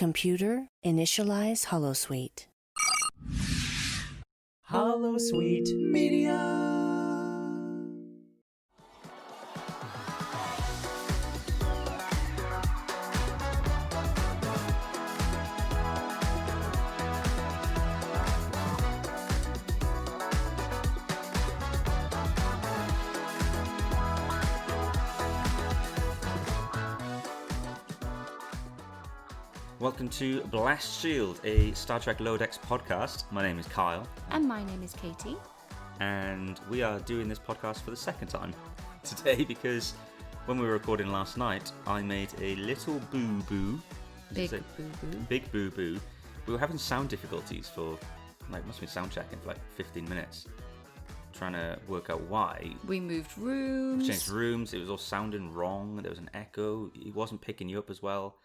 Computer, initialize Holosuite. Holosuite Media. Welcome to Blast Shield, a Star Trek Lower Decks podcast. My name is Kyle. And my name is Katie. And we are doing this podcast for the second time today because when we were recording last night, I made a little boo-boo. Big boo-boo. Big boo-boo. We were having sound difficulties for, must have been sound checking for 15 minutes. Trying to work out why. We moved rooms. We changed rooms. It was all sounding wrong. There was an echo. It wasn't picking you up as well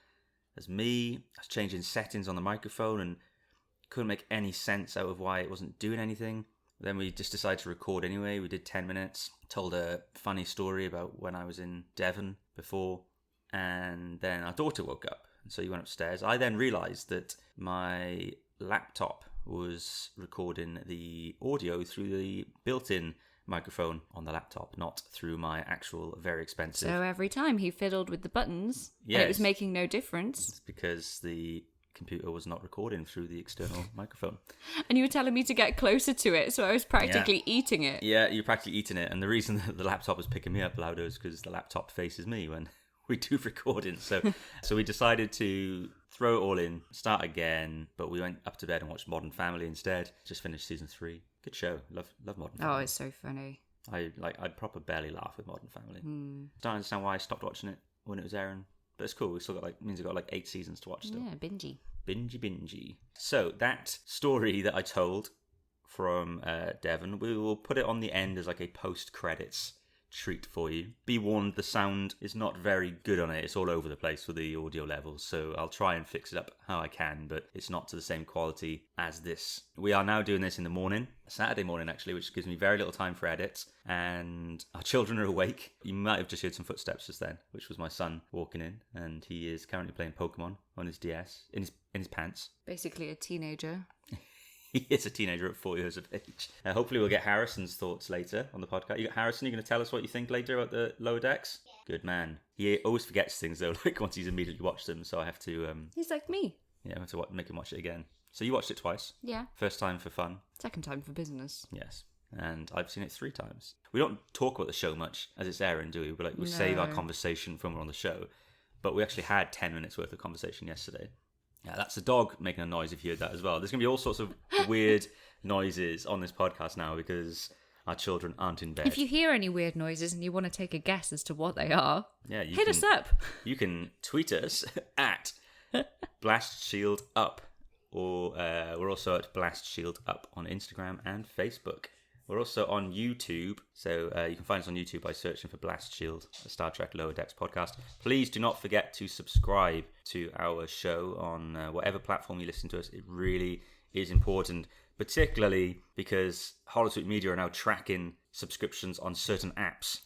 as me. I was changing settings on the microphone and couldn't make any sense out of why it wasn't doing anything. Then we just decided to record anyway. We did 10 minutes, told a funny story about when I was in Devon before, and then our daughter woke up, and so you went upstairs. I then realised that my laptop was recording the audio through the built-in microphone on the laptop, not through my actual very expensive. So every time he fiddled with the buttons, yes, and it was making no difference. It's because the computer was not recording through the external microphone. And you were telling me to get closer to it, so I was practically eating it. Yeah, you're practically eating it. And the reason that the laptop was picking me up louder is because the laptop faces me when we do recording. So we decided to throw it all in, start again, but we went up to bed and watched Modern Family instead. Just finished season 3. Good show. Love Modern Family. Oh, it's so funny. I'd proper barely laugh with Modern Family. Don't understand why I stopped watching it when it was airing, but it's cool. We still got means we've got 8 seasons to watch still. Yeah, Bingey. So that story that I told from Devon, we will put it on the end as a post-credits treat for you. Be warned, the sound is not very good on it. It's all over the place with the audio levels, so I'll try and fix it up how I can, but it's not to the same quality as this. We are now doing this in the morning, Saturday morning actually, which gives me very little time for edits, and our children are awake. You might have just heard some footsteps just then, which was my son walking in, and he is currently playing Pokemon on his DS, in his pants. Basically a teenager. He is a teenager at 4 years of age. Hopefully we'll get Harrison's thoughts later on the podcast. Harrison, you're going to tell us what you think later about the Lower Decks? Good man. He always forgets things though, once he's immediately watched them, so I have to... He's like me. Yeah, I have to make him watch it again. So you watched it twice? Yeah. First time for fun? Second time for business. Yes. And I've seen it 3 times. We don't talk about the show much as it's airing, do we? We save our conversation from when we're on the show. But we actually had 10 minutes worth of conversation yesterday. Yeah, that's the dog making a noise if you heard that as well. There's going to be all sorts of weird noises on this podcast now because our children aren't in bed. If you hear any weird noises and you want to take a guess as to what they are, hit us up. You can tweet us at BlastShieldUp, or we're also at BlastShieldUp on Instagram and Facebook. We're also on YouTube, so you can find us on YouTube by searching for Blast Shield, the Star Trek Lower Decks podcast. Please do not forget to subscribe to our show on whatever platform you listen to us. It really is important, particularly because Holosuite Media are now tracking subscriptions on certain apps.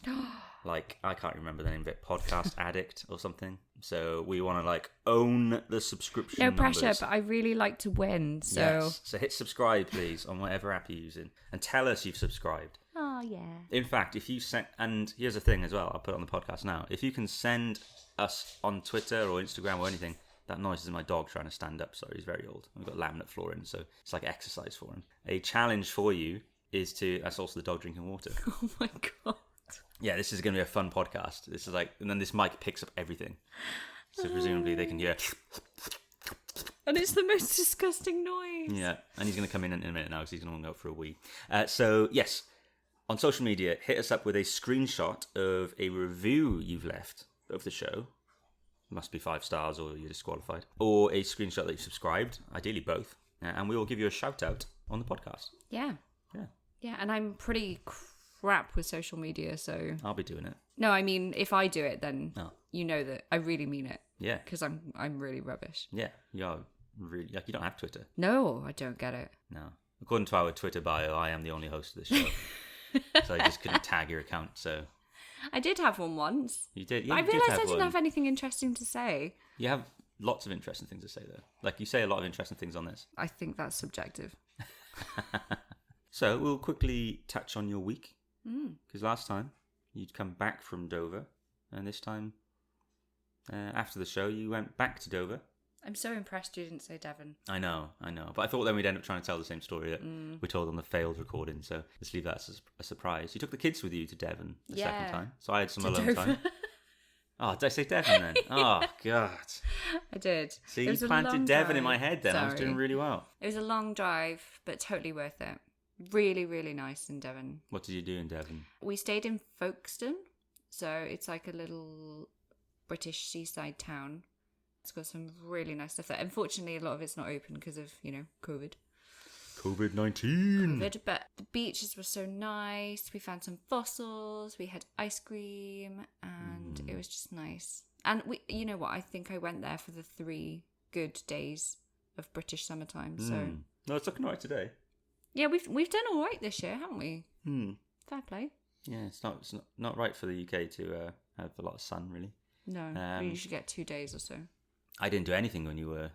I can't remember the name of it, Podcast Addict or something. So we want to own the subscription No pressure, numbers. but I really like to win, so... Yes. So hit subscribe, please, on whatever app you're using. And tell us you've subscribed. Oh, yeah. In fact, if you send... And here's the thing as well, I'll put it on the podcast now. If you can send us on Twitter or Instagram or anything... That noise is my dog trying to stand up. Sorry, he's very old. We've got laminate flooring, so it's like exercise for him. A challenge for you is to... That's also the dog drinking water. Oh, my God. Yeah, this is going to be a fun podcast. This is and then this mic picks up everything. So presumably they can hear... And it's the most disgusting noise. Yeah, and he's going to come in a minute now because he's going to go for a wee. So, yes, on social media, hit us up with a screenshot of a review you've left of the show. It must be 5 stars or you're disqualified. Or a screenshot that you've subscribed, ideally both. And we will give you a shout out on the podcast. Yeah. Yeah. Yeah, and I'm pretty crap with social media, so... I'll be doing it. No, I mean, if I do it, then you know that I really mean it. Yeah. Because I'm really rubbish. Yeah, you're really... you don't have Twitter. No, I don't get it. No. According to our Twitter bio, I am the only host of the show. So I just couldn't tag your account, so... I did have one once. You did? But I realised I didn't have anything interesting to say. You have Lots of interesting things to say there. Like, you say a lot of interesting things on this. I think that's subjective. So we'll quickly touch on your week. Because last time you'd come back from Dover, and this time after the show you went back to Dover. I'm so impressed you didn't say Devon. I know. But I thought then we'd end up trying to tell the same story that we told on the failed recording, so let's leave that as a surprise. You took the kids with you to Devon the second time, so I had some alone time. Oh, did I say Devon then? Oh, God. I did. See, you planted Devon in my head then. Sorry. I was doing really well. It was a long drive, but totally worth it. Really, really nice in Devon. What did you do in Devon? We stayed in Folkestone, so it's like a little British seaside town. It's got some really nice stuff there. Unfortunately, a lot of it's not open because of, COVID. COVID-19. But the beaches were so nice. We found some fossils. We had ice cream, and it was just nice. And you know what? I think I went there for the 3 good days of British summertime. So no, it's looking alright today. Yeah, we've done all right this year, haven't we? Fair play. Yeah, it's not right for the UK to have a lot of sun, really. No, we usually get 2 days or so. I didn't do anything when you were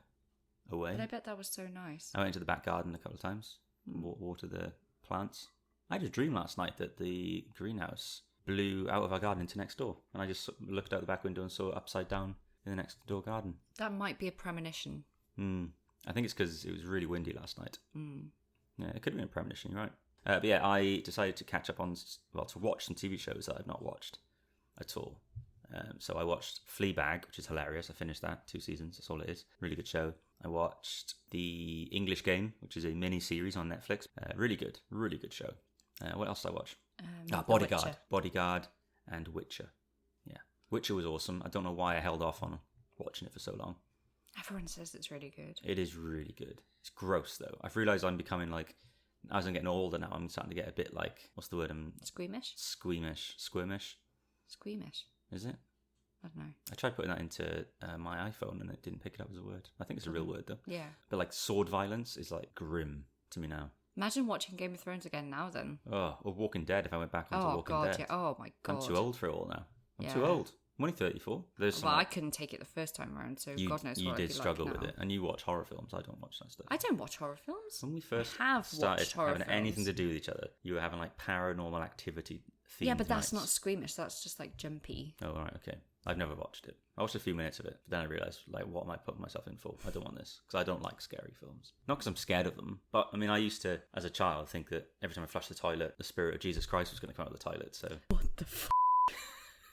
away. But I bet that was so nice. I went into the back garden a couple of times, water the plants. I had a dream last night that the greenhouse blew out of our garden into next door, and I just looked out the back window and saw it upside down in the next door garden. That might be a premonition. I think it's because it was really windy last night. Yeah, it could have been a premonition, you're right. But yeah, I decided to catch up on, to watch some TV shows that I've not watched at all. So I watched Fleabag, which is hilarious. I finished that, 2 seasons, that's all it is. Really good show. I watched The English Game, which is a mini-series on Netflix. Really good show. What else did I watch? Bodyguard and Witcher. Yeah, Witcher was awesome. I don't know why I held off on watching it for so long. Everyone says it's really good. It is really good. It's gross, though. I've realised I'm becoming as I'm getting older now, I'm starting to get a bit what's the word? Squeamish? Squeamish. Squeamish. Is it? I don't know. I tried putting that into my iPhone and it didn't pick it up as a word. I think it's a real word, though. Yeah. But sword violence is grim to me now. Imagine watching Game of Thrones again now then. Oh, or Walking Dead if I went back onto Walking Dead. Yeah. Oh my God. I'm too old for it all now. I'm too old. I'm only 34. I couldn't take it the first time around, so God knows what you did struggle with it. And you watch horror films. I don't watch that stuff. I don't watch horror films. When we first started having anything to do with each other, you were having paranormal activity themed. Yeah, but that's nights. not squeamish. That's just jumpy. Oh, right, okay. I've never watched it. I watched a few minutes of it, but then I realised, what am I putting myself in for? I don't want this, because I don't like scary films. Not because I'm scared of them, but, I used to, as a child, think that every time I flushed the toilet, the spirit of Jesus Christ was going to come out of the toilet, so... What the f***?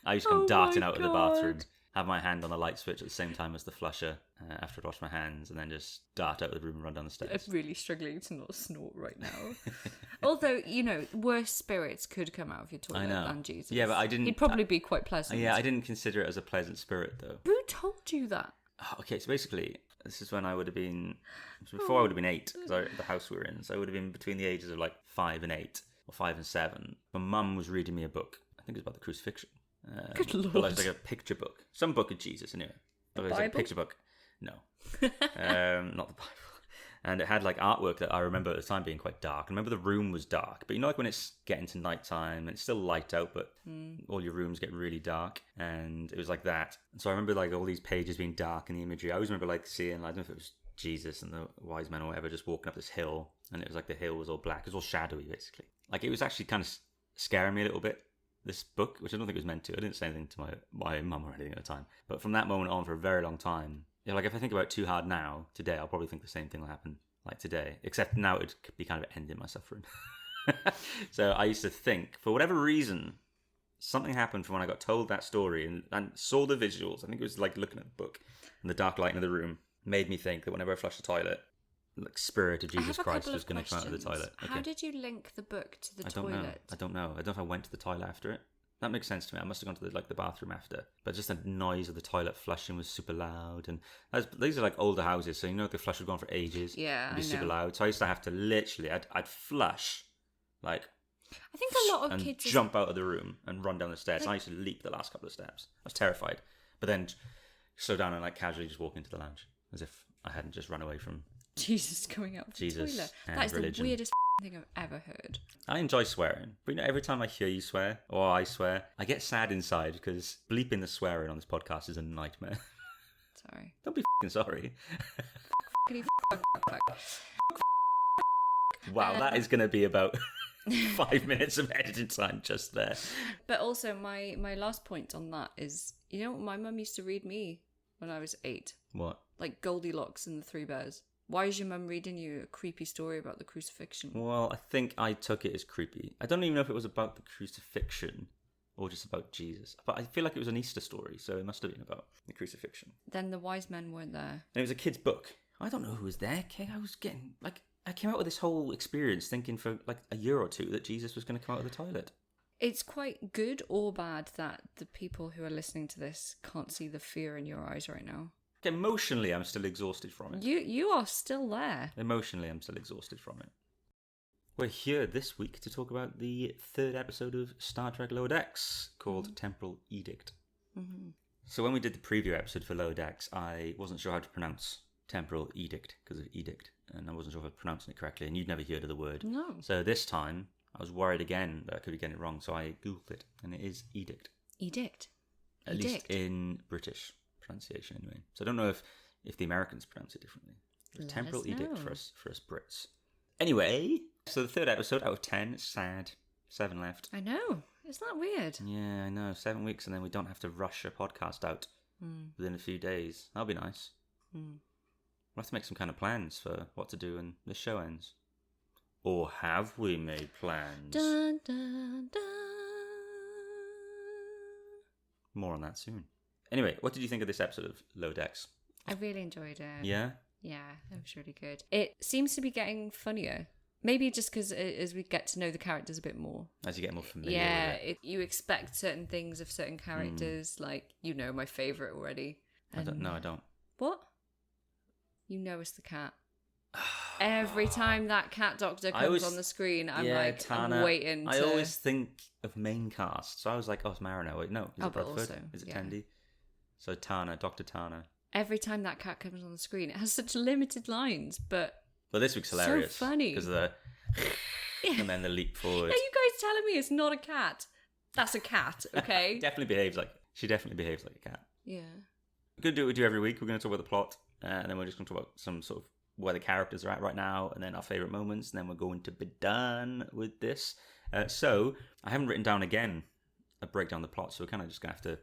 I used to come darting out of the bathroom, have my hand on the light switch at the same time as the flusher after I'd washed my hands, and then just dart out of the room and run down the stairs. I'm really struggling to not snort right now. Although, worse spirits could come out of your toilet than Jesus. Yeah, but I didn't... He'd probably be quite pleasant. Yeah, I didn't consider it as a pleasant spirit, though. Who told you that? Okay, so basically, this is when I would have been... Before I would have been 8, because the house we were in, so I would have been between the ages of 5 and 8, or 5 and 7. My mum was reading me a book. I think it was about the crucifixion. Good Lord. But it was a picture book. Some book of Jesus, anyway. It was a picture book. No. Not the Bible. And it had artwork that I remember at the time being quite dark. I remember the room was dark. But when it's getting to nighttime and it's still light out, but all your rooms get really dark. And it was like that. And so I remember all these pages being dark and the imagery. I always remember seeing, I don't know if it was Jesus and the wise men or whatever, just walking up this hill. And it was the hill was all black. It was all shadowy, basically. It was actually kind of scaring me a little bit. This book, which I don't think it was meant to. I didn't say anything to my mum or anything at the time. But from that moment on, for a very long time, if I think about it too hard now, today, I'll probably think the same thing will happen today. Except now it could be kind of ending my suffering. So I used to think, for whatever reason, something happened from when I got told that story and saw the visuals. I think it was looking at the book and the dark lighting of the room made me think that whenever I flushed the toilet, spirit of Jesus Christ was going to come out of the toilet. Okay. How did you link the book to the toilet? I don't know. I don't know if I went to the toilet after it. That makes sense to me. I must have gone to the bathroom after. But just the noise of the toilet flushing was super loud. And these are older houses, so the flush would go on for ages. Yeah, it'd be super loud. So I used to have to literally, I'd flush, I think a lot of and kids jump out of the room and run down the stairs. And I used to leap the last couple of steps. I was terrified. But then slow down and casually just walk into the lounge as if I hadn't just run away from Jesus going out of the toilet. That is religion. The weirdest thing I've ever heard. I enjoy swearing, but every time I hear you swear or I swear, I get sad inside because bleeping the swearing on this podcast is a nightmare. Sorry. Don't be f***ing sorry. Fuckity fuck. Wow, that is going to be about 5 minutes of editing time just there. But also, my last point on that is, you know what my mum used to read me when I was 8? What? Like Goldilocks and the Three Bears. Why is your mum reading you a creepy story about the crucifixion? Well, I think I took it as creepy. I don't even know if it was about the crucifixion or just about Jesus. But I feel like it was an Easter story, so it must have been about the crucifixion. Then the wise men weren't there. And it was a kid's book. I don't know who was there, Kay. I came out with this whole experience thinking for like a year or two that Jesus was going to come out of the toilet. It's quite good or bad that the people who are listening to this can't see the fear in your eyes right now. Emotionally, I'm still exhausted from it. You are still there. Emotionally, I'm still exhausted from it. We're here this week to talk about the 3rd episode of Star Trek Lower Decks, called Temporal Edict. Mm-hmm. So when we did the preview episode for Lower Decks, I wasn't sure how to pronounce Temporal Edict, because of edict, and I wasn't sure if I was pronouncing it correctly, and you'd never heard of the word. No. So this time, I was worried again that I could be getting it wrong, so I googled it, and it is edict. Edict. At least in British pronunciation, anyway. So I don't know if the Americans pronounce it differently. Let Temporal us Edict know. for us Brits. Anyway, so the 3rd episode out of 10, sad. 7 left. I know. Isn't that weird? Yeah, I know. 7 weeks, and then we don't have to rush a podcast out within a few days. That'll be nice. Mm. We'll have to make some kind of plans for what to do when the show ends. Or have we made plans? Dun, dun, dun. More on that soon. Anyway, what did you think of this episode of Lower Decks? I really enjoyed it. Yeah? Yeah, it was really good. It seems to be getting funnier. Maybe just because as we get to know the characters a bit more. As you get more familiar Yeah, with it. you expect certain things of certain characters. Like, you know my favourite already. I don't. What? You know it's the cat. Every time that cat doctor comes on the screen, I'm Tana, I'm waiting. I always think of main cast. So I was like, it's Mariner. Wait, no. Is it but Bradford? also, Is it yeah. Tendi? So Tana, Dr. Tana. Every time that cat comes on the screen, it has such limited lines, but Well, this week's hilarious. so funny. Because of the... and then the leap forward. Yeah, you guys telling me it's not a cat? That's a cat, okay? She definitely behaves like a cat. Yeah. We're going to do what we do every week. We're going to talk about the plot, and then we're just going to talk about some sort of where the characters are at right now, and then our favourite moments, and then we're going to be done with this. So, I haven't written down again a breakdown of the plot, so we're kind of just going to have to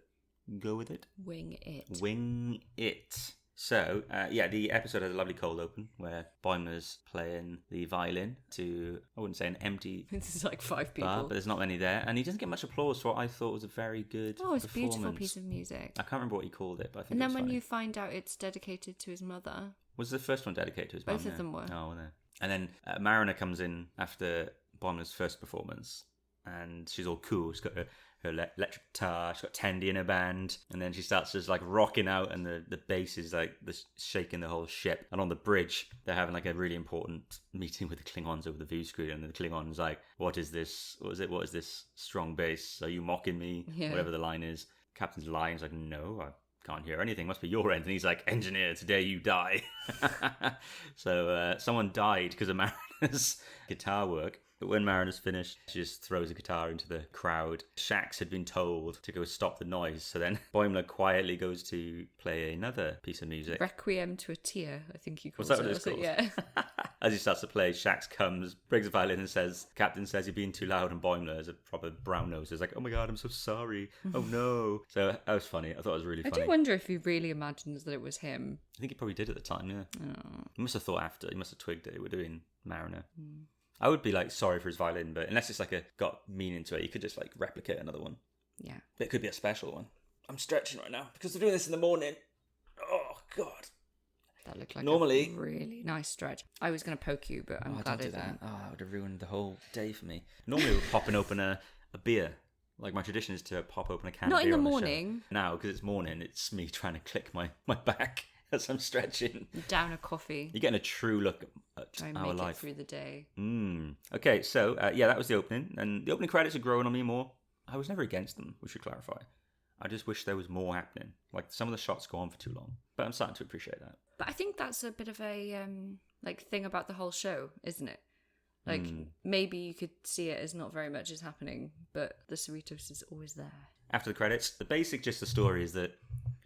go with it. Wing it. Wing it. So, the episode has a lovely cold open where Boimler's playing the violin to, I wouldn't say an empty This is like 5 people. bar, but there's not many there. And he doesn't get much applause for what I thought was a very good Oh, it's a performance. beautiful piece of music. I can't remember what he called it, but I think And it then was when funny. you find out it's dedicated to his mother. Was the first one dedicated to his mum? Both of them were. Oh, no. And then Mariner comes in after Boimler's first performance, and she's all cool. She's got her electric guitar, she's got Tendi in her band, and then she starts just like rocking out, and the bass is like shaking the whole ship. And on the bridge, they're having like a really important meeting with the Klingons over the view screen, and the Klingon's like, what is this? What is this strong bass? Are you mocking me? Yeah. Whatever the line is. Captain's line is like, no, I can't hear anything. Must be your end. And he's like, engineer, today you die. So someone died because of Mariner's guitar work. But when Mariner's finished, she just throws a guitar into the crowd. Shax had been told to go stop the noise. So then Boimler quietly goes to play another piece of music. Requiem to a Tear, I think you called Was that it. what it's called? Yeah. As he starts to play, Shax comes, brings a violin and says, Captain says you're being too loud, and Boimler is a proper brown nose. He's like, oh my god, I'm so sorry. Oh no. So that was funny. I thought it was really I funny. do wonder if he really imagines that it was him. I think he probably did at the time, yeah. Oh. He must have thought after. He must have twigged it. We're doing Mariner. I would be like sorry for his violin, but unless it's like got meaning to it, you could just like replicate another one. Yeah. But it could be a special one. I'm stretching right now because they're doing this in the morning. Oh god. That looked like Normally- a really nice stretch. I was going to poke you, but I'm glad don't I do that. didn't. Oh, that would have ruined the whole day for me. Normally we're popping open a beer. Like my tradition is to pop open a can Not of in beer the on morning. show. Now, because it's morning, it's me trying to click my back as I'm stretching. Down a coffee. You're getting a true look at Try and our make it life. through the day. Okay, so that was the opening, and the opening credits are growing on me more. I was never against them, we should clarify. I just wish there was more happening. Like some of the shots go on for too long, but I'm starting to appreciate that. But I think that's a bit of a thing about the whole show, isn't it? Like maybe you could see it as not very much is happening, but the Cerritos is always there. After the credits, the basic gist of the story is that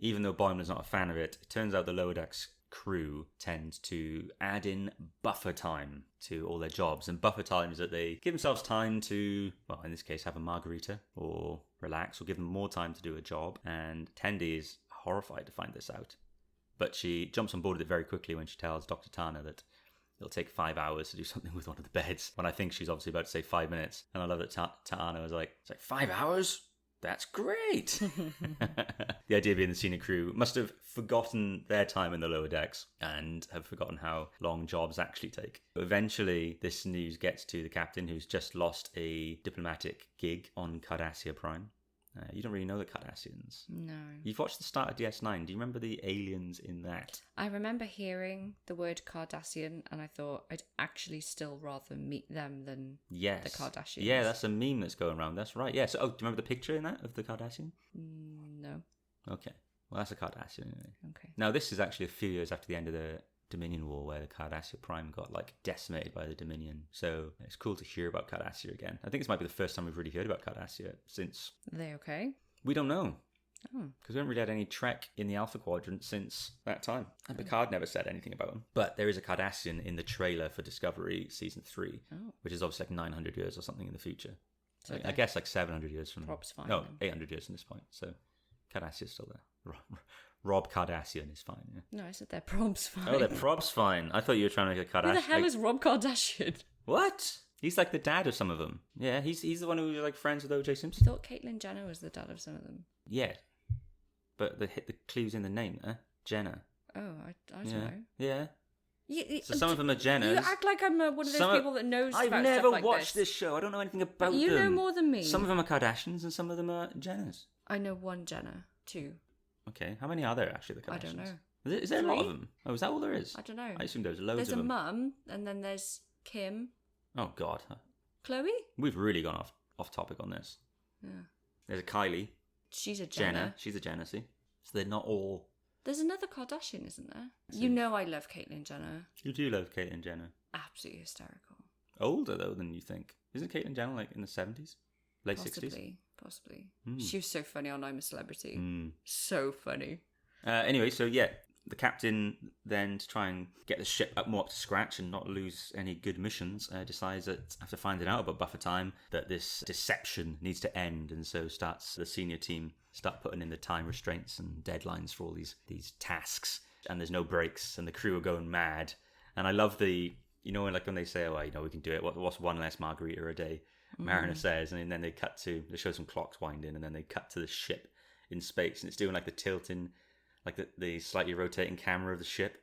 even though Boimler's not a fan of it, it turns out the Lower Decks crew tend to add in buffer time to all their jobs. And buffer time is that they give themselves time to, well, in this case, have a margarita or relax, or give them more time to do a job. And Tendi is horrified to find this out. But she jumps on board with it very quickly when she tells Dr. Tana that it'll take 5 hours to do something with one of the beds. When I think she's obviously about to say 5 minutes. And I love that Tana was like, it's like 5 hours? That's great. The idea being the senior crew must have forgotten their time in the lower decks and have forgotten how long jobs actually take. Eventually, this news gets to the captain, who's just lost a diplomatic gig on Cardassia Prime. You don't really know the Cardassians. No. You've watched the start of DS9. Do you remember the aliens in that? I remember hearing the word Cardassian, and I thought I'd actually still rather meet them than the Kardashians. Yeah, that's a meme that's going around. That's right. Yeah. So, do you remember the picture in that of the Cardassian? No. Okay. Well, that's a Cardassian anyway. Okay. Now, this is actually a few years after the end of the Dominion War, where the Cardassia Prime got decimated by the Dominion. So it's cool to hear about Cardassia again. I think this might be the first time we've really heard about Cardassia since. Are they okay? We don't know. Oh. Because we haven't really had any Trek in the Alpha Quadrant since that time. And Picard never said anything about them. But there is a Cardassian in the trailer for Discovery Season 3, which is obviously like 900 years or something in the future. So I guess like 700 years from... Prob's fine. No, then. 800 years from this point. So Cardassia's still there. Rob Cardassian is fine, yeah. No, I said their prob's fine. Oh, their prob's fine. I thought you were trying to make a Kardashian. Who the hell is Rob Kardashian? What? He's like the dad of some of them. Yeah, he's the one who was like friends with O.J. I Simpson. thought Caitlyn Jenner was the dad of some of them. Yeah, but the clues in the name there. Jenner. Oh, I don't know. Yeah. You, So some of them are Jenners. You act like I'm one of those people that knows I've about never stuff like watched this. this show. I don't know anything about But you them. know more than me. Some of them are Kardashians and some of them are Jenners. I know one Jenner. 2. Okay, how many are there actually? The Kardashians? I don't know. Is there a lot of 3? them? Oh, is that all there is? I don't know. I assume there's loads There's of a them. mum, and then there's Kim. Oh God, Chloe? we've really gone off topic on this. Yeah. There's a Kylie She's a Jenner. Jenner. She's a Jenner, see? So they're not all... There's another Kardashian, isn't there? You know I love Caitlyn Jenner. You do love Caitlyn Jenner. Absolutely hysterical. Older, though, than you think. Isn't Caitlyn Jenner, like, in the 70s? Late 60s? Possibly. She was so funny on I'm a Celebrity. Mm. So funny. Anyway, so yeah, the captain then, to try and get the ship more up to scratch and not lose any good missions, decides that after finding out about buffer time, that this deception needs to end, and so the senior team start putting in the time restraints and deadlines for all these tasks, and there's no breaks, and the crew are going mad. And I love when they say, oh, we can do it, what's one less margarita a day? Mariner says, and then they show some clocks winding, and then they cut to the ship in space, and it's doing like the tilting, like the slightly rotating camera of the ship,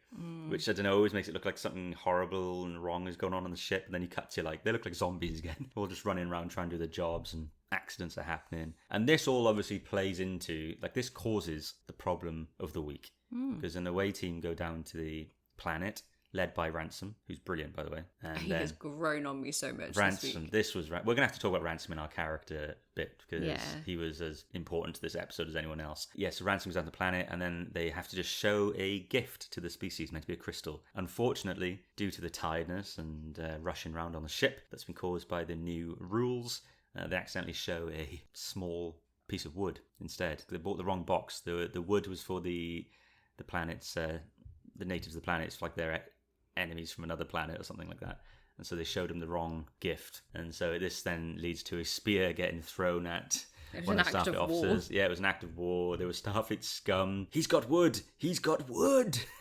which I don't know, always makes it look like something horrible and wrong is going on the ship. And then you cut to they look like zombies again, all just running around trying to do their jobs, and accidents are happening. And this all obviously plays into, this causes the problem of the week, because an away team go down to the planet, led by Ransom, who's brilliant, by the way. And He has grown on me so much Ransom, this week. we're going to have to talk about Ransom in our character bit, because Yeah. he was as important to this episode as anyone else. Yes, so Ransom goes down to the planet, and then they have to just show a gift to the species, meant to be a crystal. Unfortunately, due to the tiredness and rushing around on the ship that's been caused by the new rules, they accidentally show a small piece of wood instead. They bought the wrong box. The wood was for the planet's, the natives of the planet. It's like their enemies from another planet or something like that, and so they showed him the wrong gift, and so this then leads to a spear getting thrown at one of the Starfleet officers. Yeah, it was an act of war. There was Starfleet scum. He's got wood.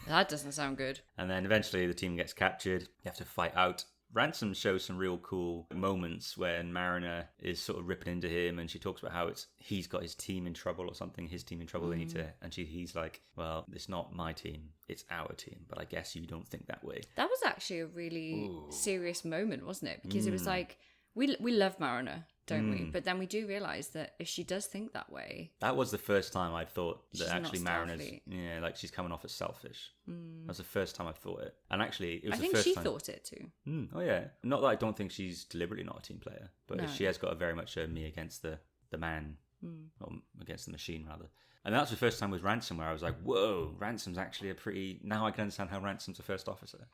That doesn't sound good. And then eventually the team gets captured. You have to fight out. Ransom shows some real cool moments when Mariner is sort of ripping into him, and she talks about how he's got his team in trouble or something, his team in trouble, they need to, and he's like, well, it's not my team, it's our team, but I guess you don't think that way. That was actually a really serious moment, wasn't it? Because it was like, we love Mariner, don't we? But then we do realise that if she does think that way... That was the first time I thought that She's actually not Mariner's... Starfleet. Yeah, she's coming off as selfish. That was the first time I thought it. And actually, it was I the think first she time... thought it too. Oh yeah. Not that I don't think she's deliberately not a team player, but No. she has got a very much a me against the man, or against the machine rather. And that's the first time with Ransom where I was like, whoa, Ransom's actually a pretty... Now I can understand how Ransom's a first officer.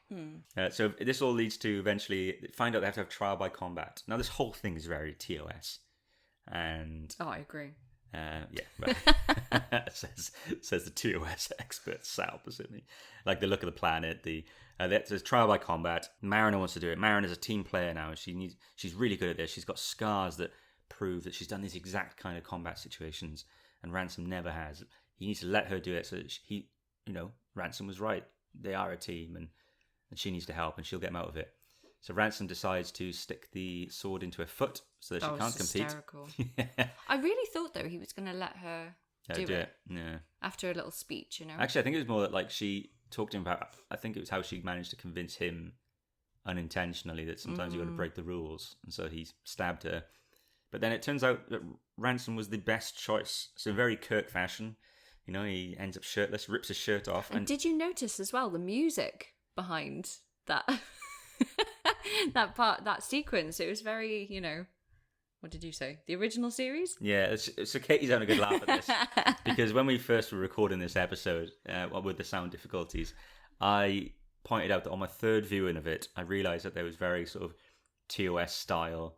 So this all leads to eventually find out they have to have trial by combat. Now this whole thing is very TOS. And Oh, I agree. says the TOS expert sat opposite me. Like the look of the planet, there's trial by combat. Mariner wants to do it. Mariner's a team player now. She's really good at this. She's got scars that prove that she's done these exact kind of combat situations, and Ransom never has. He needs to let her do it so that Ransom was right. They are a team, and she needs to help, and she'll get him out of it. So Ransom decides to stick the sword into her foot so that she can't compete. Hysterical. I really thought, though, he was going to let her do it. Yeah. After a little speech, Actually, I think it was more that like she talked to him about. I think it was how she managed to convince him unintentionally that sometimes you got to break the rules, and so he stabbed her. But then it turns out that Ransom was the best choice. So in very Kirk fashion, he ends up shirtless, rips his shirt off. And did you notice as well the music behind that? that sequence? It was very, what did you say? The original series? Yeah, so Katie's having a good laugh at this because when we first were recording this episode with the sound difficulties, I pointed out that on my third viewing of it, I realised that there was very sort of TOS style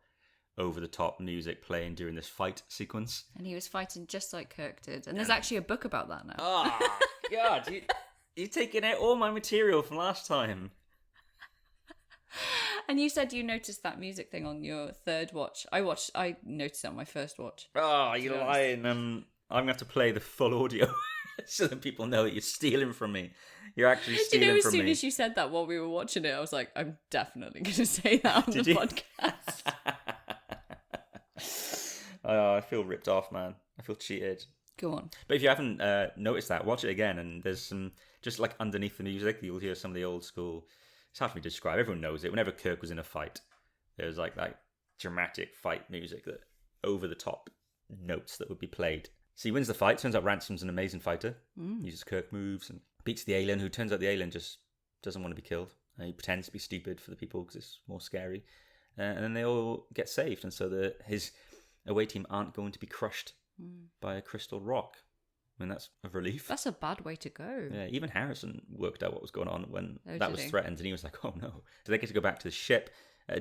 over-the-top music playing during this fight sequence. And he was fighting just like Kirk did. And there's actually a book about that now. Oh, God. You're taking out all my material from last time. And you said you noticed that music thing on your third watch. I noticed it on my first watch. Oh, you're lying. I'm going to have to play the full audio so that people know that you're stealing from me. You're actually stealing from me. As soon as you said that while we were watching it, I was like, I'm definitely going to say that on the podcast. Oh, I feel ripped off, man. I feel cheated. Go on. But if you haven't noticed that, watch it again. And there's some, just like underneath the music, you'll hear some of the old school. It's hard for me to describe. Everyone knows it. Whenever Kirk was in a fight, there was like that dramatic fight music, that over the top notes that would be played. So he wins the fight. Turns out Ransom's an amazing fighter. Uses Kirk moves and beats the alien, who turns out the alien just doesn't want to be killed. He pretends to be stupid for the people because it's more scary. And then they all get saved. And so his away team aren't going to be crushed by a crystal rock. I mean, that's a relief. That's a bad way to go. Yeah, even Harrison worked out what was going on when that was threatened, and he was like, oh no. So they get to go back to the ship.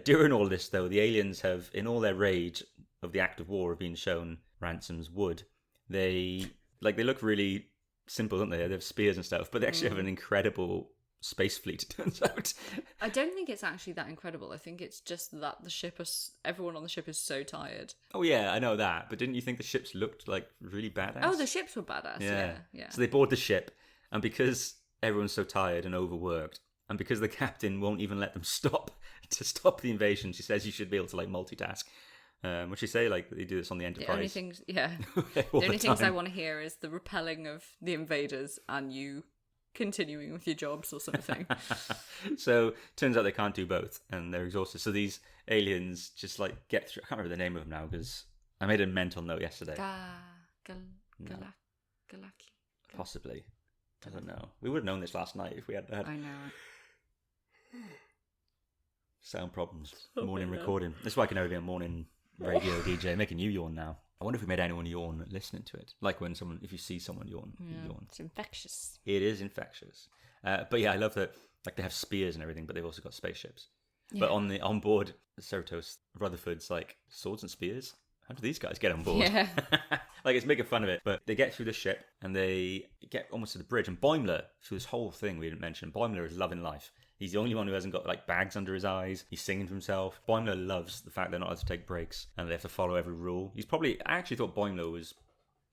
During all this, though, the aliens have, in all their rage of the act of war of being shown Ransom's wood, they look really simple, don't they? They have spears and stuff, but they actually have an incredible space fleet, it turns out. I don't think it's actually that incredible. I think it's just that everyone on the ship is so tired. Oh yeah, I know that. But didn't you think the ships looked like really badass? Oh, the ships were badass. Yeah. So they board the ship, and because everyone's so tired and overworked, and because the captain won't even let them stop the invasion, she says you should be able to like multitask. Which you say like they do this on the Enterprise. The only things I want to hear is the repelling of the invaders and you continuing with your jobs or something. So turns out they can't do both, and they're exhausted. So these aliens just like get through. I can't remember the name of them now because I made a mental note yesterday. Galaki. Possibly. I don't know. We would have known this last night if we had. I know. Sound problems. Morning recording. That's why I can never be a morning radio DJ. Making you yawn now. I wonder if we made anyone yawn listening to it. Like if you see someone yawn, you yawn. It's infectious. It is infectious. But yeah, I love that. Like they have spears and everything, but they've also got spaceships. Yeah. But on board Cerritos, Rutherford's like, swords and spears? How do these guys get on board? Yeah. Like it's making fun of it. But they get through the ship and they get almost to the bridge. And Boimler, through this whole thing we didn't mention, Boimler is loving life. He's the only one who hasn't got like bags under his eyes. He's singing to himself. Boimler loves the fact they're not allowed to take breaks and they have to follow every rule. I actually thought Boimler was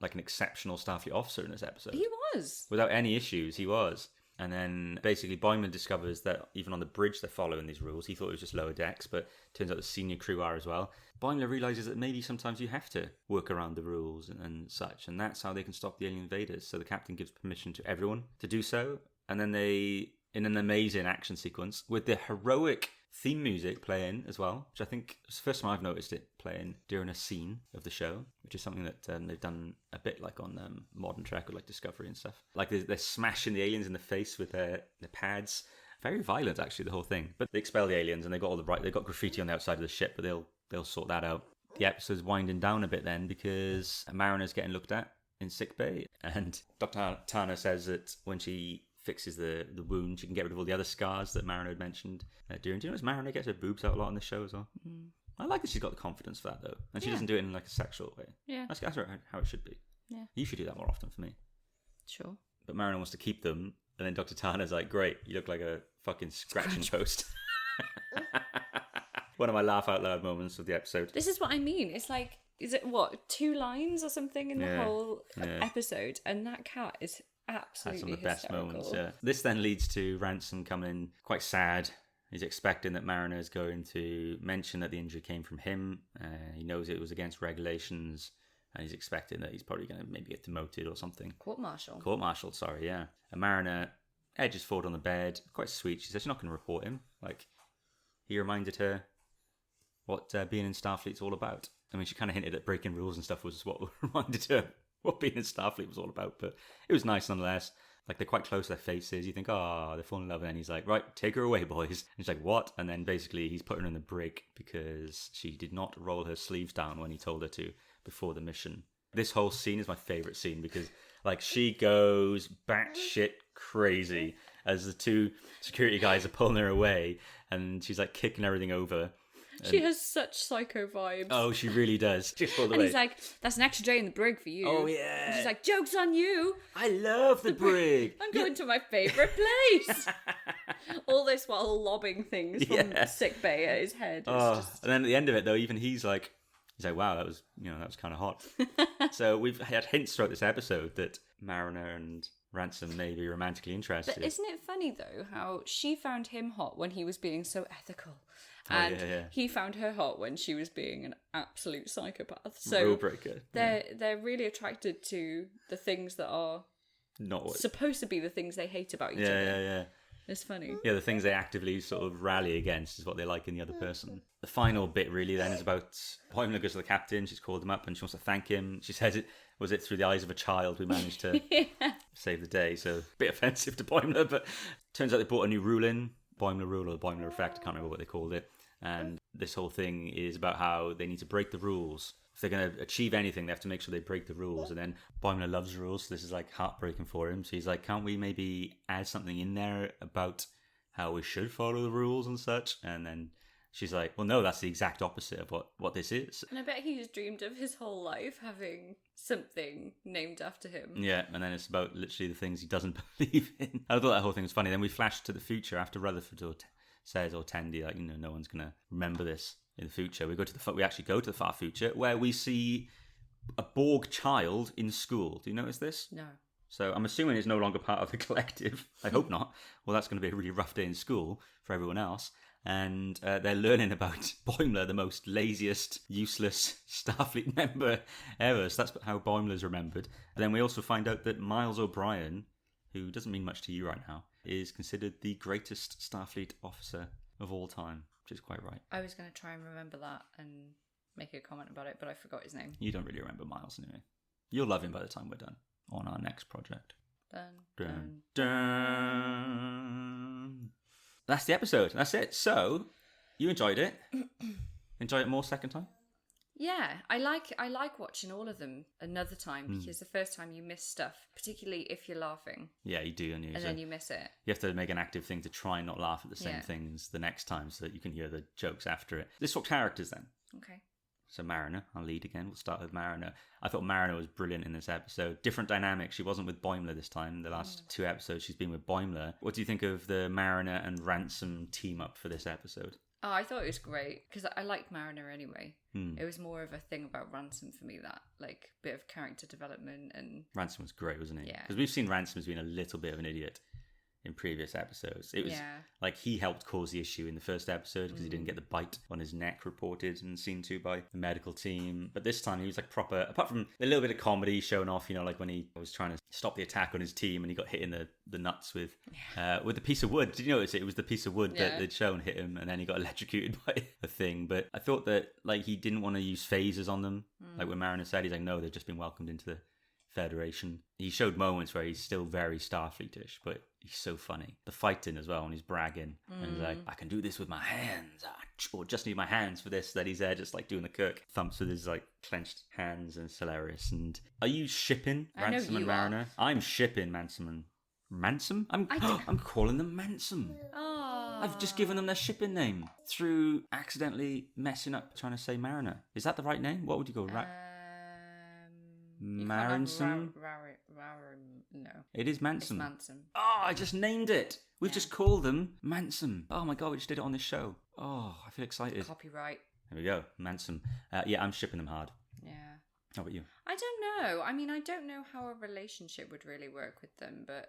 like an exceptional Starfleet officer in this episode. He was. Without any issues, he was. And then basically Boimler discovers that even on the bridge they're following these rules. He thought it was just lower decks, but turns out the senior crew are as well. Boimler realises that maybe sometimes you have to work around the rules and such, and that's how they can stop the alien invaders. So the captain gives permission to everyone to do so, and then they, in an amazing action sequence, with the heroic theme music playing as well, which I think is the first time I've noticed it playing during a scene of the show, which is something that they've done a bit like on Modern Trek or like Discovery and stuff. Like they're smashing the aliens in the face with their pads. Very violent, actually, the whole thing. But they expel the aliens and they got graffiti on the outside of the ship, but they'll sort that out. The episode's winding down a bit then because a mariner's getting looked at in sickbay, and Dr. Tana says that when she fixes the wound, she can get rid of all the other scars that Mariner had mentioned during. Do you notice Mariner gets her boobs out a lot on this show as well? I like that she's got the confidence for that, though. And she Yeah. doesn't do it in like a sexual way. Yeah. That's how it should be. Yeah. You should do that more often for me. Sure. But Mariner wants to keep them, and then Dr. Tana's like, great, you look like a fucking scratching post. One of my laugh out loud moments of the episode. This is what I mean. It's like, is it what, 2 lines or something in the Yeah. whole Yeah. episode? And that cat is Had absolutely some of the best hysterical. moments, yeah. This then leads to Ransom coming in quite sad. He's expecting that Mariner is going to mention that the injury came from him. He knows it was against regulations, and he's expecting that he's probably going to maybe get demoted or something. Court-martialed, sorry, yeah. And Mariner edges forward on the bed, quite sweet. She says she's not going to report him. Like, he reminded her what being in Starfleet's all about. I mean, she kind of hinted at breaking rules and stuff was what reminded her what being in Starfleet was all about, but it was nice nonetheless. Like, they're quite close to their faces. You think, oh, they're falling in love. And then he's like, right, take her away, boys. And she's like, what? And then basically he's putting her in the brig because she did not roll her sleeves down when he told her to before the mission. This whole scene is my favourite scene because, like, she goes batshit crazy as the 2 security guys are pulling her away and she's, like, kicking everything over. She has such psycho vibes. Oh, she really does. Just pulled and away. he's like, that's an extra day in the brig for you. Oh, yeah. And she's like, joke's on you. I love the brig. I'm going to my favourite place. All this while lobbing things from Yeah. sick bay at his head. It's Oh, just... and then at the end of it, though, even he's like, wow, that was kind of hot. So we've had hints throughout this episode that Mariner and Ransom may be romantically interested. But isn't it funny, though, how she found him hot when he was being so ethical? Oh, And yeah. he found her hot when she was being an absolute psychopath. So Rule breaker. they're really attracted to the things that are Not what. supposed to be the things they hate about each Yeah, other. yeah. It's funny. Yeah, the things they actively sort of rally against is what they like in the other person. The final bit really then is about Boimler goes to the captain, she's called him up and she wants to thank him. She says it was through the eyes of a child we managed to save the day. So a bit offensive to Boimler, but turns out they brought a new rule in. Boimler rule or the Boimler effect, I can't remember what they called it. And this whole thing is about how they need to break the rules. If they're going to achieve anything, they have to make sure they break the rules. And then Boimler loves rules, so this is like heartbreaking for him. So he's like, can't we maybe add something in there about how we should follow the rules and such? And then she's like, well, no, that's the exact opposite of what this is. And I bet he's dreamed of his whole life having something named after him. Yeah, and then it's about literally the things he doesn't believe in. I thought that whole thing was funny. Then we flash to the future after Rutherford says, or Tendi, like, no one's going to remember this in the future. We actually go to the far future where we see a Borg child in school. Do you notice this? No. So I'm assuming it's no longer part of the collective. I hope not. Well, that's going to be a really rough day in school for everyone else. And they're learning about Boimler, the most laziest, useless Starfleet member ever. So that's how Boimler's remembered. And then we also find out that Miles O'Brien, who doesn't mean much to you right now, is considered the greatest Starfleet officer of all time, which is quite right. I was going to try and remember that and make a comment about it, but I forgot his name. You don't really remember Miles anyway. You'll love him by the time we're done on our next project. Dun. Dun. That's the episode. That's it. So, you enjoyed it. Enjoy it more second time? Yeah, I like watching all of them another time because the first time you miss stuff, particularly if you're laughing. Yeah, you do, and then you miss it. You have to make an active thing to try and not laugh at the same Yeah. things the next time so that you can hear the jokes after it. Let's talk characters then. Okay. So Mariner, I'll lead again. We'll start with Mariner. I thought Mariner was brilliant in this episode. Different dynamic. She wasn't with Boimler this time. The last 2 episodes she's been with Boimler. What do you think of the Mariner and Ransom team up for this episode? Oh, I thought it was great because I liked Mariner anyway. It was more of a thing about Ransom for me, that like bit of character development and Ransom was great, wasn't he? Yeah. Because we've seen Ransom as being a little bit of an idiot in previous episodes. It was like he helped cause the issue in the first episode because he didn't get the bite on his neck reported and seen to by the medical team. But this time he was like proper, apart from a little bit of comedy showing off, like when he was trying to stop the attack on his team and he got hit in the nuts with the piece of wood. Did you notice it? It was the piece of wood that they'd shown hit him and then he got electrocuted by a thing. But I thought that like he didn't want to use phasers on them. Like when Mariner said, he's like, no, they've just been welcomed into the Federation. He showed moments where he's still very Starfleetish, but he's so funny. The fighting as well, when he's bragging and he's like, I can do this with my hands, or just need my hands for this. That he's there just like doing the Kirk thumps with his like clenched hands, and it's hilarious. And are you shipping Ransom and Mariner? I'm shipping Ransom. I'm calling them Ransom. Oh, I've just given them their shipping name through accidentally messing up trying to say Mariner. Is that the right name? What would you go? Maransom? No. It is It's Manson. Manson. Oh, I just named it. We've just called them Manson. Oh my god, we just did it on this show. Oh, I feel excited. Copyright. There we go, Manson. Yeah, I'm shipping them hard. Yeah. How about you? I don't know. I mean, I don't know how a relationship would really work with them, but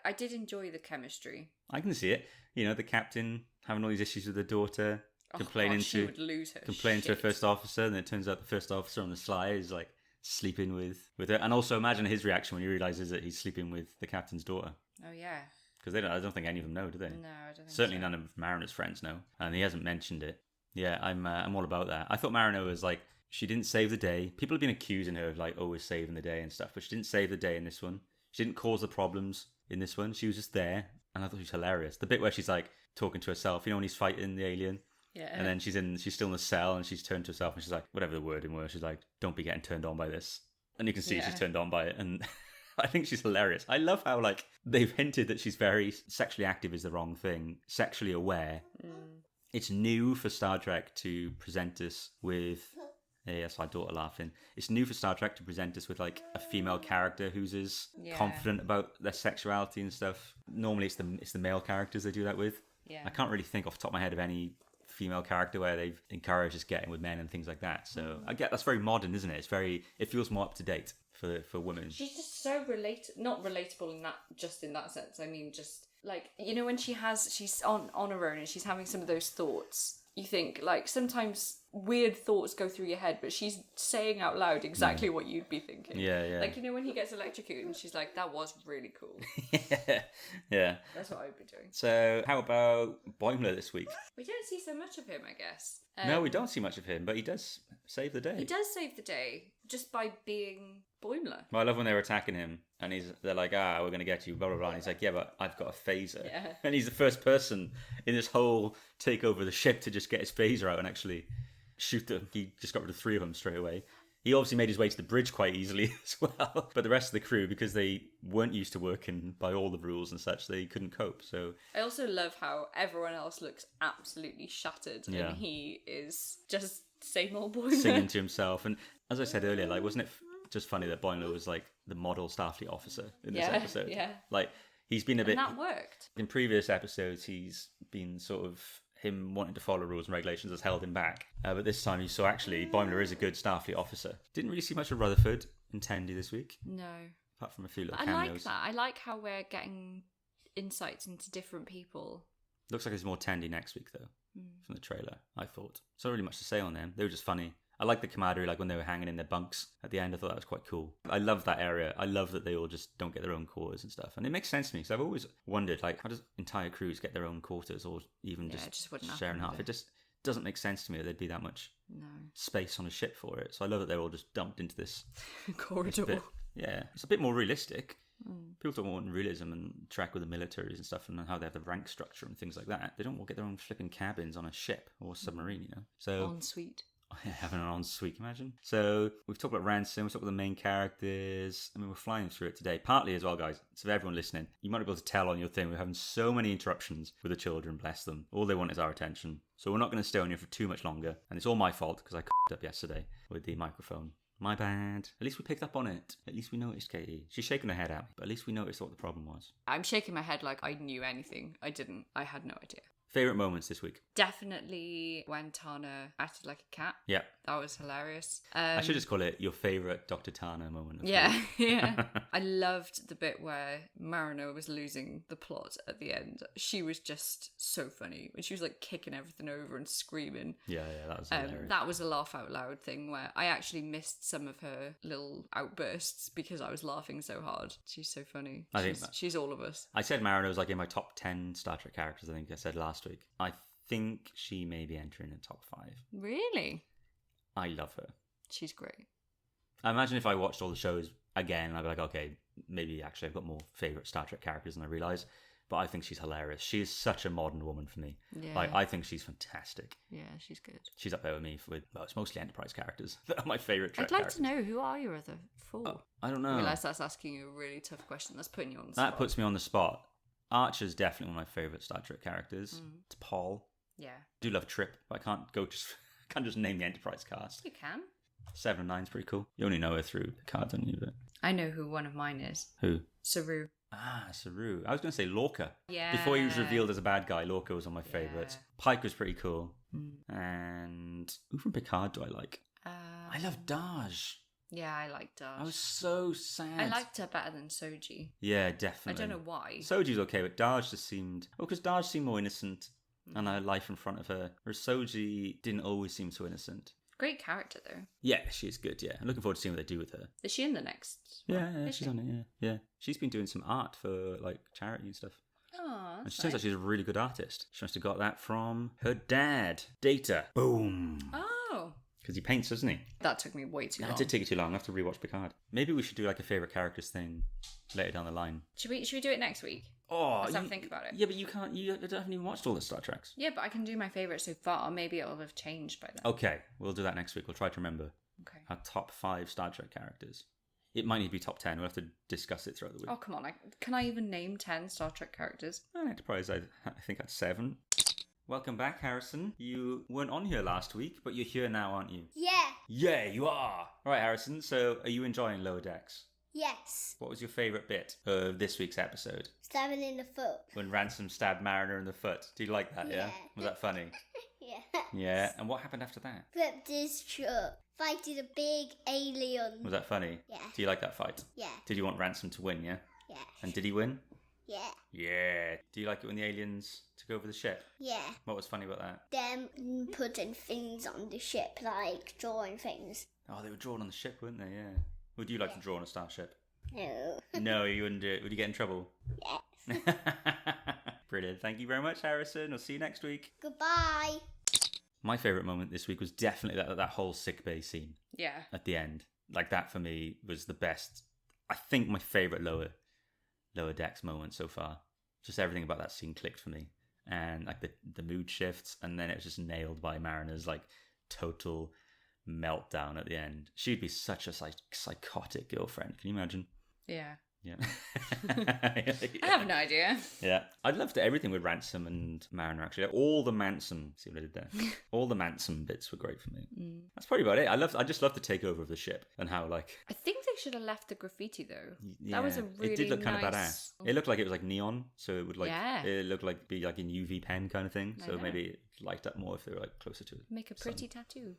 I did enjoy the chemistry. I can see it. You know, the captain having all these issues with the daughter, Oh, complaining God, she to would lose her complaining to her shit. first officer, and then it turns out the first officer on the sly is like sleeping with her. And also imagine his reaction when he realizes that he's sleeping with the captain's daughter. Oh yeah. Because I don't think any of them know, do they? No, I don't think Certainly so. none of Mariner's friends know, and he hasn't mentioned it. Yeah, I'm all about that. I thought Mariner was like, she didn't save the day. People have been accusing her of like always saving the day and stuff, but she didn't save the day in this one. She didn't cause the problems in this one. She was just there, and I thought she was hilarious. The bit where she's like talking to herself, you know, when he's fighting the alien, Yeah. and then she's still in the cell, and she's turned to herself, and she's like, whatever the wording was, she's like, don't be getting turned on by this, and you can see she's turned on by it, and I think she's hilarious. I love how like they've hinted that she's very sexually active is the wrong thing, sexually aware. It's new for Star Trek to present us with. Yeah, that's my daughter laughing. It's new for Star Trek to present us with like a female character who's as confident about their sexuality and stuff. Normally, it's the male characters they do that with. Yeah. I can't really think off the top of my head of any female character where they've encouraged us getting with men and things like that. So I get that's very modern, isn't it? It feels more up to date for women. She's just so not relatable in that, just in that sense. I mean, just like, you know, when she's on her own and she's having some of those thoughts, you think like sometimes weird thoughts go through your head, but she's saying out loud exactly what you'd be thinking. Yeah. Like, you know, when he gets electrocuted and she's like, that was really cool. Yeah. That's what I'd be doing. So how about Boimler this week? We don't see so much of him, I guess. No, we don't see much of him, but he does save the day. He does save the day just by being Boimler. Well, I love when they're attacking him, and they're like, we're going to get you, blah, blah, blah. And he's like, yeah, but I've got a phaser. Yeah. And he's the first person in this whole take over the ship to just get his phaser out and actually shoot them. He just got rid of 3 of them straight away. He obviously made his way to the bridge quite easily as well. But the rest of the crew, because they weren't used to working by all the rules and such, they couldn't cope. So I also love how everyone else looks absolutely shattered, Yeah. and he is just same old Boimler. singing to himself. And as I said earlier, like, wasn't it just funny that Boimler was like the model Starfleet officer in this episode? Yeah. Like, he's been a bit... And that worked. In previous episodes, he's been sort of... Him wanting to follow rules and regulations has held him back. But this time you saw actually Boimler is a good Starfleet officer. Didn't really see much of Rutherford in Tendi this week, No. apart from a few little I cameos. like that. I like how we're getting insights into different people. Looks like there's more Tendi next week, though, from the trailer, I thought. So not really much to say on them. They were just funny. I like the camaraderie, like when they were hanging in their bunks at the end. I thought that was quite cool. I love that area. I love that they all just don't get their own quarters and stuff. And it makes sense to me, because I've always wondered, like, how does entire crews get their own quarters, or even Yeah, it just just wouldn't share in happen, half? would It just doesn't make sense to me that there'd be that much No. space on a ship for it. So I love that they're all just dumped into this Corridor. bit. Yeah, it's a bit more realistic. People talk about realism and track with the militaries and stuff, and how they have the rank structure and things like that. They don't all get their own flipping cabins on a ship or a submarine, you know. So Ensuite. having an ensuite, imagine. So we've talked about Ransom, we've talked about the main characters. I mean, we're flying through it today. Partly as well, guys. So for everyone listening, you might be able to tell on your thing, we're having so many interruptions with the children, bless them. All they want is our attention. So we're not going to stay on here for too much longer. And it's all my fault, because I c***ed up yesterday with the microphone. My bad. At least we picked up on it. At least we noticed, Katie. She's shaking her head at me, but at least we noticed what the problem was. I'm shaking my head like I knew anything. I didn't. I had no idea. Favourite moments this week? Definitely when Tana acted like a cat. Yeah. That was hilarious. I should just call it your favourite Dr. Tana moment. Of the Yeah, week. yeah. I loved the bit where Mariner was losing the plot at the end. She was just so funny when she was like kicking everything over and screaming. Yeah, that was hilarious. That was a laugh out loud thing where I actually missed some of her little outbursts because I was laughing so hard. She's so funny. I think She's all of us. I said Mariner was like in my top 10 Star Trek characters, I think I said last week. I think she may be entering the top 5. Really? I love her. She's great. I imagine if I watched all the shows again, I'd be like, okay, maybe actually I've got more favourite Star Trek characters than I realise. But I think she's hilarious. She is such a modern woman for me. Yeah. Like, I think she's fantastic. Yeah, she's good. She's up there with me well, it's mostly Enterprise characters that are my favourite Trek I'd like characters. to know, who are your other 4? I don't I know. realise that's asking you a really tough question. That's putting you on the That spot. puts me on the spot. Archer's definitely one of my favourite Star Trek characters. It's Paul. Yeah. I do love Trip, but I can't just name the Enterprise cast. You can. 7 of 9's pretty cool. You only know her through the card, don't you? But... I know who one of mine is. Who? Saru. Ah, Saru. I was going to say Lorca. Yeah. Before he was revealed as a bad guy, Lorca was one of my favourites. Pike was pretty cool. And who from Picard do I like? I love Daj. Yeah, I like Daj. I was so sad. I liked her better than Soji. Yeah, definitely. I don't know why. Soji's okay, but Daj just seemed... Oh, because Daj seemed more innocent and had life in front of her. Whereas Soji didn't always seem so innocent. Great character, though. Yeah, she's good, yeah. I'm looking forward to seeing what they do with her. Is she in the next Yeah, one? she's on it, yeah. She's been doing some art for, like, charity and stuff. Oh, And that's she turns out nice. she's a really good artist. She must have got that from her dad, Data. Boom. Oh. Because he paints, doesn't he? That took me way too long. That did take you too long. I have to rewatch Picard. Maybe we should do like a favourite characters thing later down the line. Should we do it next week? Oh, Let's have a think about it. Yeah, but you can't. You haven't even watched all the Star Treks. Yeah, but I can do my favourite so far. Maybe it'll have changed by then. Okay, we'll do that next week. We'll try to remember Okay. our top 5 Star Trek characters. It might need to be top 10. We'll have to discuss it throughout the week. Oh, come on. Can I even name 10 Star Trek characters? On Enterprise, I think that's 7. Welcome back, Harrison. You weren't on here last week, but you're here now, aren't you? Yeah. Yeah, you are. All right, Harrison. So, are you enjoying Lower Decks? Yes. What was your favourite bit of this week's episode? Stabbing in the foot. When Ransom stabbed Mariner in the foot. Do you like that, yeah? Yeah. Was that funny? Yeah. Yeah. And what happened after that? Flipped his truck. Fighting a big alien. Was that funny? Yeah. Do you like that fight? Yeah. Did you want Ransom to win, yeah? Yeah. And did he win? Yeah. Yeah. Do you like it when the aliens took over the ship? Yeah. What was funny about that? Them putting things on the ship, like drawing things. Oh, they were drawn on the ship, weren't they? Yeah. Would you like to draw on a starship? No. No, you wouldn't do it. Would you get in trouble? Yes. Brilliant. Thank you very much, Harrison. I'll see you next week. Goodbye. My favourite moment this week was definitely that whole sickbay scene Yeah. at the end. Like, that for me was the best. I think my favourite Lower Decks moment so far. Just everything about that scene clicked for me. And like the mood shifts, and then it was just nailed by Mariner's like total meltdown at the end. She'd be such a psychotic girlfriend. Can you imagine? Yeah. Yeah. I have no idea. Yeah. I'd love to everything with Ransom and Mariner, actually. All the Manson, see what I did there? All the Manson bits were great for me. That's probably about it. I just love the takeover of the ship and how, like... I think they should have left the graffiti, though. Yeah, That was a really it did look kind of nice... badass. It looked like it was like neon, so it would like... Yeah. It looked like be like in UV pen kind of thing, I so know. maybe it light up more if they were like closer to it. Make a pretty tattoo.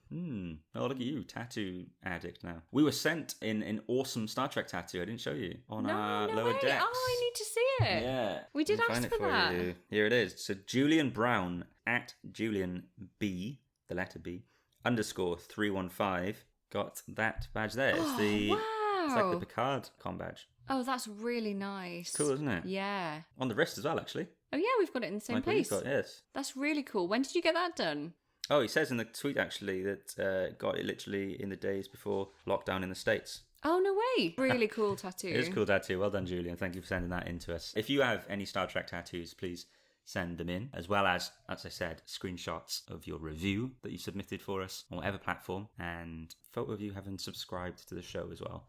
Oh, look at you, tattoo addict now. We were sent in an awesome Star Trek tattoo I didn't show you on our no Lower way. Decks. Oh, I need to see it. Yeah. We did I'll find ask it for that. you. Here it is. So Julian Brown at Julian B, the letter B, _315 got that badge there. It's Oh, the wow. It's like the Picard con badge. Oh, that's really nice. Cool, isn't it? Yeah. On the wrist as well, actually. Oh, yeah, we've got it in the same Like what you've place. got, yes. That's really cool. When did you get that done? Oh, he says in the tweet actually that got it literally in the days before lockdown in the States. Oh, no way. Really cool tattoo. It is a cool tattoo. Well done, Julian. Thank you for sending that in to us. If you have any Star Trek tattoos, please send them in, as well as I said, screenshots of your review that you submitted for us on whatever platform, and photo of you having subscribed to the show as well.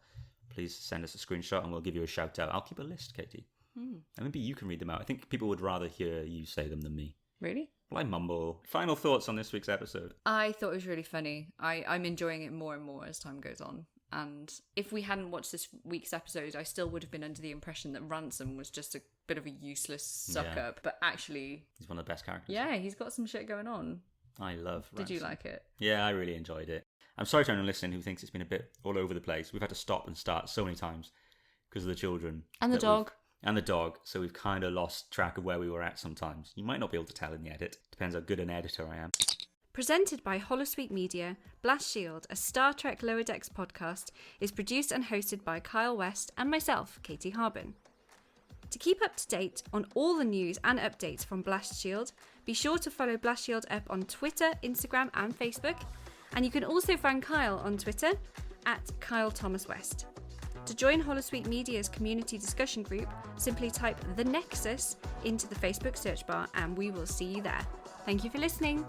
Please send us a screenshot and we'll give you a shout out. I'll keep a list, Katie. And maybe you can read them out. I think people would rather hear you say them than me. Really? Well, I mumble. Final thoughts on this week's episode. I thought it was really funny. I'm enjoying it more and more as time goes on. And if we hadn't watched this week's episode, I still would have been under the impression that Ransom was just a bit of a useless suck-up. But actually... He's one of the best characters. Yeah, he's got some shit going on. I love Ransom. Did you like it? Yeah, I really enjoyed it. I'm sorry to anyone listening who thinks it's been a bit all over the place. We've had to stop and start so many times because of the children. And the dog. And the dog. So we've kind of lost track of where we were at sometimes. You might not be able to tell in the edit. Depends how good an editor I am. Presented by Holosuite Media, Blast Shield, a Star Trek Lower Decks podcast, is produced and hosted by Kyle West and myself, Katie Harbin. To keep up to date on all the news and updates from Blast Shield, be sure to follow Blast Shield up on Twitter, Instagram and Facebook. And you can also find Kyle on Twitter at Kyle Thomas West. To join Holosuite Media's community discussion group, simply type The Nexus into the Facebook search bar and we will see you there. Thank you for listening.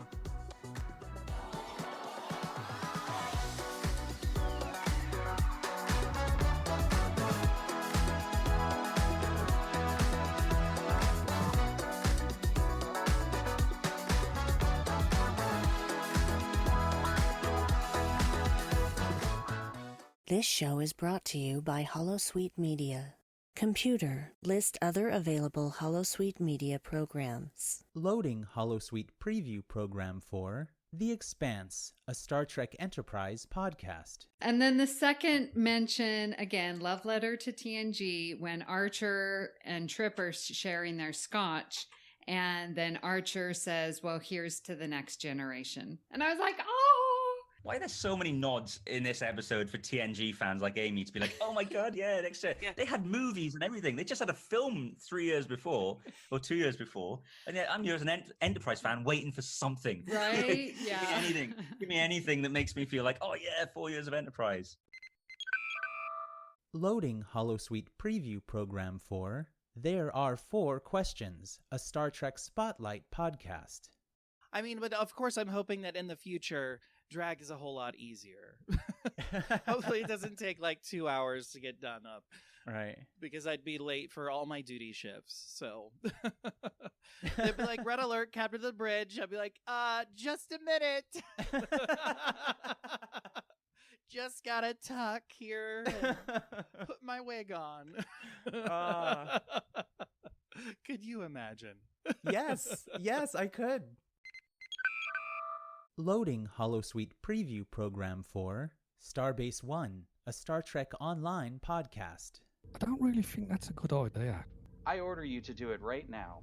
This show is brought to you by Holosuite Media. Computer, list other available Holosuite Media programs. Loading Holosuite preview program for The Expanse, a Star Trek Enterprise podcast. And then the second mention, again, love letter to TNG, when Archer and Trip are sharing their scotch. And then Archer says, well, here's to the next generation. And I was like, oh. Why are there so many nods in this episode for TNG fans like Amy to be like, oh my God, yeah, next year. Yeah, they had movies and everything. They just had a film 3 years before or 2 years before. And yet I'm here as an Enterprise fan waiting for something. Right? Yeah. Give me anything. Give me anything that makes me feel like, oh yeah, 4 years of Enterprise. Loading Holosuite preview program for There Are 4 Questions, a Star Trek Spotlight podcast. I mean, but of course I'm hoping that in the future, drag is a whole lot easier. Hopefully it doesn't take like 2 hours to get done up. Right. Because I'd be late for all my duty shifts. So they'd be like, red alert, captain of the bridge. I'd be like, just a minute. Just gotta tuck here and put my wig on. Could you imagine? Yes, I could. Loading Holosuite preview program for Starbase One, a Star Trek Online podcast. I don't really think that's a good idea. I order you to do it right now.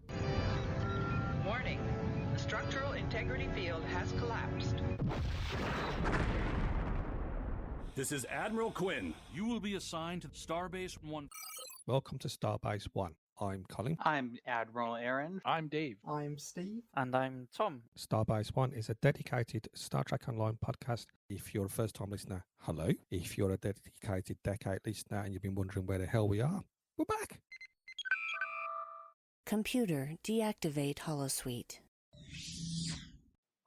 Warning. The structural integrity field has collapsed. This is Admiral Quinn. You will be assigned to Starbase 1. Welcome to Starbase 1. I'm Colin. I'm Admiral Aaron. I'm Dave. I'm Steve. And I'm Tom. Starbase 1 is a dedicated Star Trek Online podcast. If you're a first-time listener, hello. If you're a dedicated decade listener and you've been wondering where the hell we are, we're back. Computer, deactivate Holosuite.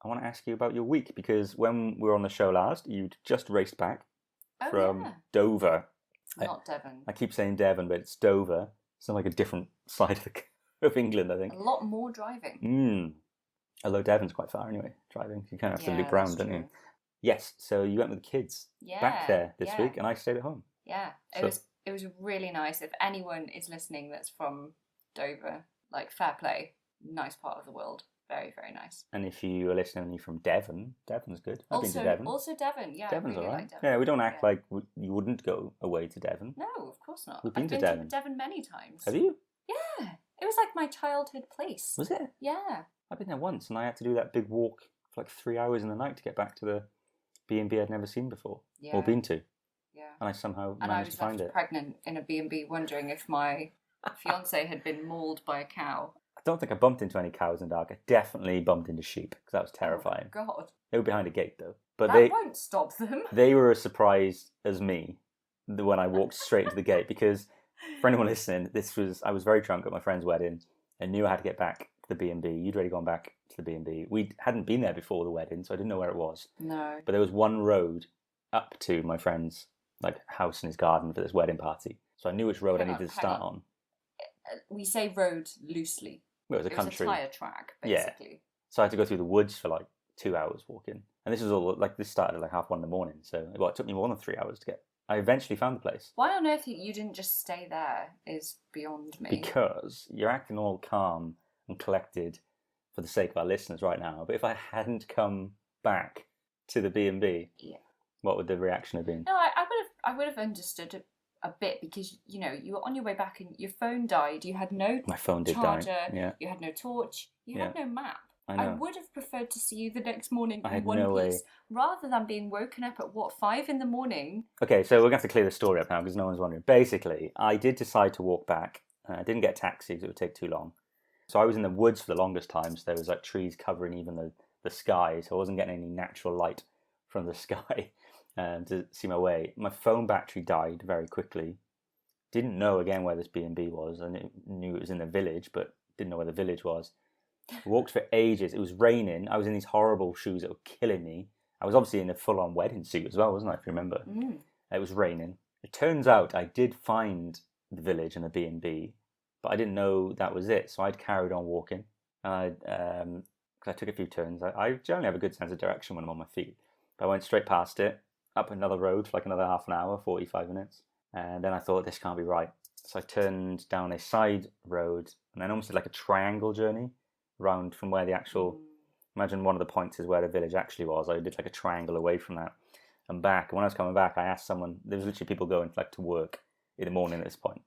I want to ask you about your week, because when we were on the show last, you'd just raced back from Dover. Not Devon. I keep saying Devon, but it's Dover. It's not like a different side of England, I think. A lot more driving. Although Devon's quite far anyway, driving. You kind of have to loop round, don't you? Yes, so you went with the kids back there this week, and I stayed at home. Yeah, it was really nice. If anyone is listening that's from Dover, like, fair play. Nice part of the world. Very, very nice. And if you are listening and you're from Devon, Devon's good. I've been to Devon. Also Devon, yeah. Devon's I really alright. like Devon. Yeah, we don't act like you wouldn't go away to Devon. No, of course not. We've been I've to been Devon. to Devon many times. Have you? Yeah. It was like my childhood place. Was it? Yeah. I've been there once, and I had to do that big walk for like 3 hours in the night to get back to the B&B I'd never seen before. Yeah. Or been to. Yeah. And I somehow managed to find it. And I was pregnant in a B&B wondering if my fiancé had been mauled by a cow. I don't think I bumped into any cows in the dark. I definitely bumped into sheep, because that was terrifying. Oh, God. They were behind a gate, though. But that won't stop them. They were as surprised as me when I walked straight into the gate, because for anyone listening, I was very drunk at my friend's wedding and knew I had to get back to the B&B. You'd already gone back to the B&B. We hadn't been there before the wedding, so I didn't know where it was. No. But there was one road up to my friend's house in his garden for this wedding party. So I knew which road I needed to start on. We say road loosely. Well, it was a country. It was a tyre track, basically. Yeah. So I had to go through the woods for 2 hours walking. And this was all, this started at 1:30 in the morning. So it took me more than 3 hours to get. I eventually found the place. Why on earth you didn't just stay there is beyond me. Because you're acting all calm and collected for the sake of our listeners right now. But if I hadn't come back to the B&B, what would the reaction have been? No, I would have understood it a bit, because you were on your way back and your phone died. You had no my phone did charger. Die. Yeah. You had no torch. You had no map. I would have preferred to see you the next morning in one piece, rather than being woken up at 5 in the morning. Okay, so we're going to have to clear the story up now, because no one's wondering. Basically, I did decide to walk back. I didn't get a taxi because it would take too long. So I was in the woods for the longest time. So there was trees covering even the sky, so I wasn't getting any natural light from the sky to see my way. My phone battery died very quickly. Didn't know again where this B&B was. I knew it was in the village, but didn't know where the village was. Walked for ages. It was raining. I was in these horrible shoes that were killing me. I was obviously in a full-on wedding suit as well, wasn't I, if you remember? It was raining. It turns out I did find the village and the B&B, but I didn't know that was it. So I'd carried on walking. And because I took a few turns. I generally have a good sense of direction when I'm on my feet. But I went straight past it. up another road for like another half an hour, 45 minutes. And then I thought, this can't be right. So I turned down a side road and then almost did like a triangle journey round from where the actual, imagine one of the points is where the village actually was. I did like a triangle away from that and back. And when I was coming back, I asked someone, there was literally people going like to work in the morning at this point.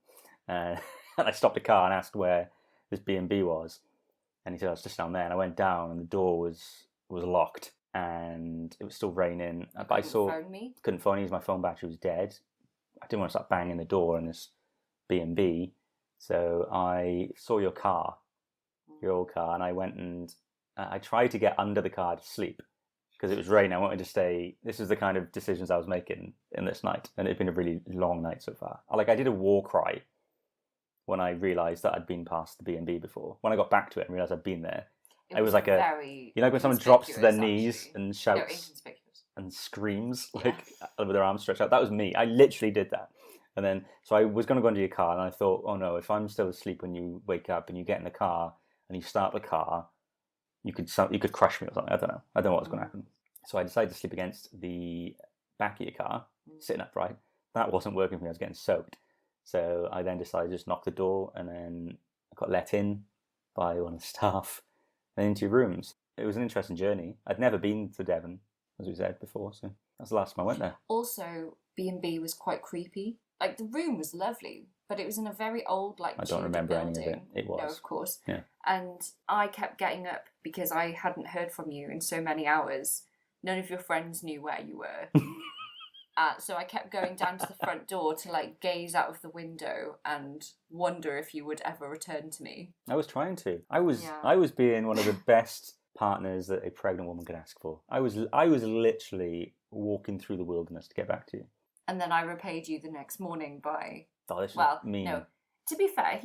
And I stopped the car and asked where this B&B was. And he said, oh, it's just down there. And I went down and the door was locked and it was still raining. But I saw, couldn't phone me, my phone battery was dead. I didn't want to start banging the door in this B&B. So I saw your car, your old car, and I went and I tried to get under the car to sleep because it was raining. I wanted to stay. This is the kind of decisions I was making in this night. And it'd been a really long night so far. I did a war cry when I realised that I'd been past the B&B before. When I got back to it and realised I'd been there, it was like when someone drops to their knees and shouts and screams with their arms stretched out. That was me. I literally did that. And then, so I was going to go into your car and I thought, oh no, if I'm still asleep when you wake up and you get in the car and you start the car, you could crush me or something. I don't know what was going to happen. So I decided to sleep against the back of your car, sitting upright. That wasn't working for me. I was getting soaked. So I then decided to just knock the door and then I got let in by one of the staff and into your rooms. It was an interesting journey. I'd never been to Devon, as we said before, so that's the last time I went there. Also, B&B was quite creepy. Like, the room was lovely, but it was in a very old, like, I don't remember building. any of it. It was. No, of course. Yeah. And I kept getting up because I hadn't heard from you in so many hours. None of your friends knew where you were. So I kept going down to the front door to, like, gaze out of the window and wonder if you would ever return to me. I was trying to. I was being one of the best partners that a pregnant woman could ask for. I was literally walking through the wilderness to get back to you. And then I repaid you the next morning by... Oh, this well, mean. No. To be fair,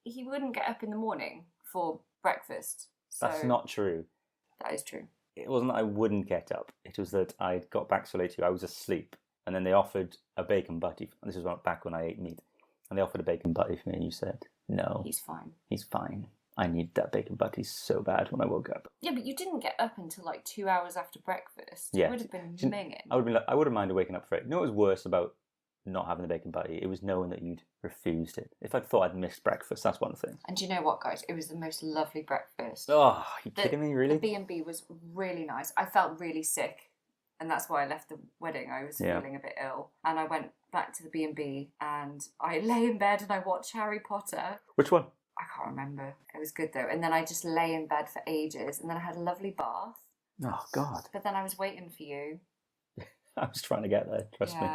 he wouldn't get up in the morning for breakfast. So That's not true. That is true. It wasn't that I wouldn't get up. It was that I got back so late to you. I was asleep. And then they offered a bacon butty. This was back when I ate meat. And they offered a bacon butty for me and you said, no. He's fine. He's fine. I need that bacon butty so bad when I woke up. Yeah, but you didn't get up until like 2 hours after breakfast. Yeah. It would have been minging. I would have minded waking up for it. You know what was worse about not having the bacon butty? It was knowing that you'd refused it. If I'd thought I'd missed breakfast, that's one thing. And do you know what, guys? It was the most lovely breakfast. Oh, are you kidding me, really? The B&B was really nice. I felt really sick. And that's why I left the wedding. I was feeling a bit ill. And I went back to the B&B and I lay in bed and I watched Harry Potter. Which one? I can't remember. It was good though. And then I just lay in bed for ages. And then I had a lovely bath. Oh, God. But then I was waiting for you. I was trying to get there, trust me.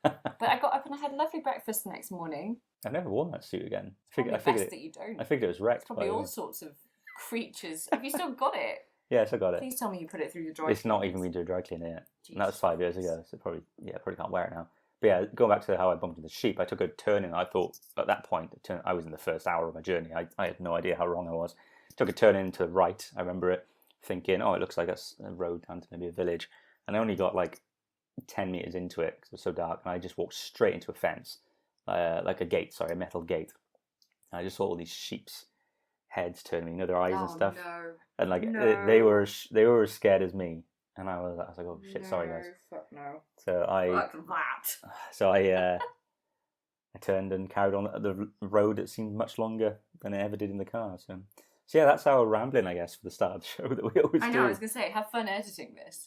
But I got up and I had a lovely breakfast the next morning. I've never worn that suit again. I figured that you don't. I figured it was wrecked. It's probably all sorts of creatures. Have you still got it? Yes, I got it. Please tell me you put it through the dry It's not even been to a dry cleaner yet. And that was 5 years ago, so probably can't wear it now. But yeah, going back to how I bumped into the sheep, I took a turn and I thought at that point, I was in the first hour of my journey. I had no idea how wrong I was. Took a turn in to the right. I remember it thinking, oh, it looks like that's a road down to maybe a village. And I only got like 10 metres into it because it was so dark. And I just walked straight into a fence, like a metal gate. And I just saw all these sheep's heads turning, their eyes and stuff. No. And like they were as scared as me. And I was like, oh shit, sorry guys. Fuck no. So I turned and carried on the road that seemed much longer than it ever did in the car. So yeah, that's our rambling, I guess, for the start of the show that we always do. I know, I was going to say, have fun editing this.